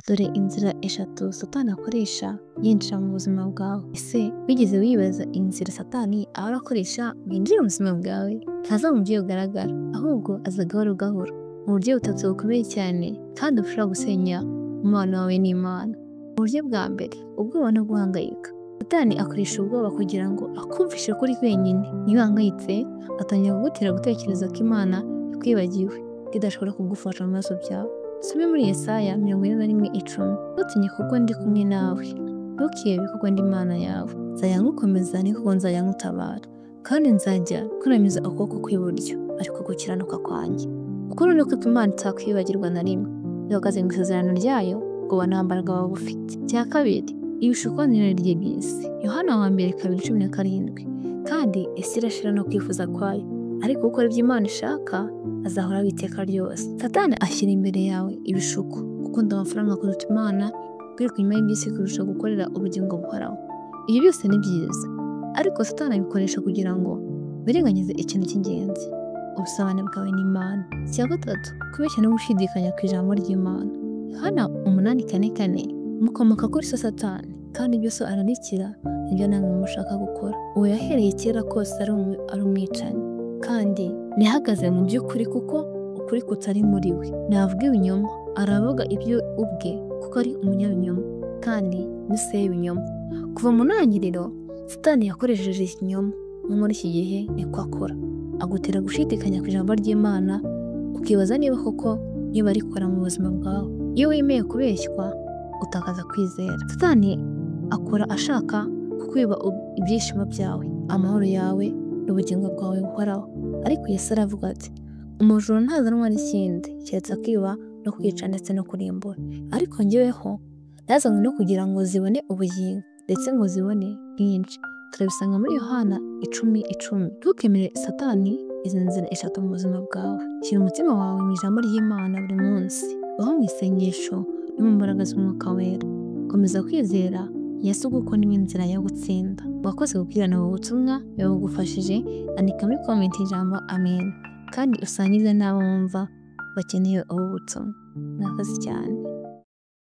Dore inzira eshatu Satani akoresha yinjira mu buzima bwawe. Ese wigeze wibaza inzira Satani ahora akoresha winjira mu buzima bwawe? Ntaza mu buryo bugaragara, ahubwo aza gahoro gahoro mu buryo butatu bukomeye cyane kandi bushobora gusenya umubano wawe n'Imana. Uburyo bwa mbere, ubwoba no guhangayika. Satani akoresha ubwoba kugira ngo akumvishe ko uri wenyine. Niba uhangayitse, atangira kugutera gutekereza ko Imana yakwibagiwe, ko idashobora kugufasha mu bibazo byawe. Some muri Yesaya 41:10. Ntutinye kuko ndi kumwe nawe, ntukihebe kuko ndi Imana yawe. Nzajya ngukomeza ni kuko nzajya ngutabara, kandi nzajya nkuramiza ukuboko kw'iburyo, ariko gukiranuka kwanjye. Ukuri ni uko Imana itakwibagirwa na rimwe, ihagaze mu isezerano ryayo ngo nta mbaraga waba ufite. Icya kabiri, ibishukaniro ry'isi. Yohana 2:17. Kandi isi irashira no kwifuza kwayo, ariko ukora ibyo Imana ishaka azahora witeka ryose. Satani ashyira imbere yawe ibishuko, gukunda amafaranga kuruta Imana, kwiruka inyuma y'iby'isi kurusha gukorera ubugingo buhoraho. Ibi byose ni byiza, ariko Satani abikoresha kugira ngo wirengagize ikintu cy'ingenzi, ubusabane bwawe n'Imana. Icya gatatu, kubeshya no gushidikanya ku ijambo ry'Imana. Yohana 8:4. Mukomoka kuri so Satani, kandi ibyo so ararikira nibyo namwe mushaka gukora. Uwo yahereye kera kose ari umwicanyi, kandi ntihagaze mu by'ukuri kuko ukuri kutari muri we. Navuga ibinyoma, aravuga ibyo ubwe kuko ari umunyabinyoma, kandi ni se w'ibinyoma. Kuva mu ntangiriro, Satani yakoresheje ikinyoma, no muri iki gihe niko akora. Agutera gushidikanya ku ijambo ry'Imana, ukibaza niba koko niba arikora mu buzima bwawe. Iyo wemeye kubeshywa, utakaza kwizera. Satani akora ashaka kukwiba ibyishimo byawe, amahoro yawe n'ubugingo bwawe buhoraho. Ariko Yesu aravuga ati, umujura ntazanwa n'ikindi keretse akiba no kwica ndetse no kurimbura. Ariko njyeweho nazanywe no kugira ngo zibone ubugingo, ndetse ngo zibone bwinshi. Turabisanga muri Yohana 10:10. Ntukemere Satani izi nzira eshatu mu buzima bwawe. Shyira umutima wawe mu ijambo ry'Imana buri munsi, baho mu isengesho no mu mbaraga z'Umwuka Wera. Komeza kwizera Yesu kuko niwe nzira yo gutsinda. Wakoze kubwirana ubu butumwa, bugufashije. Andika muri comment ijambo amen, kandi usangize n'abo wumva bakeneye ubu butumwa. Murakoze cyane.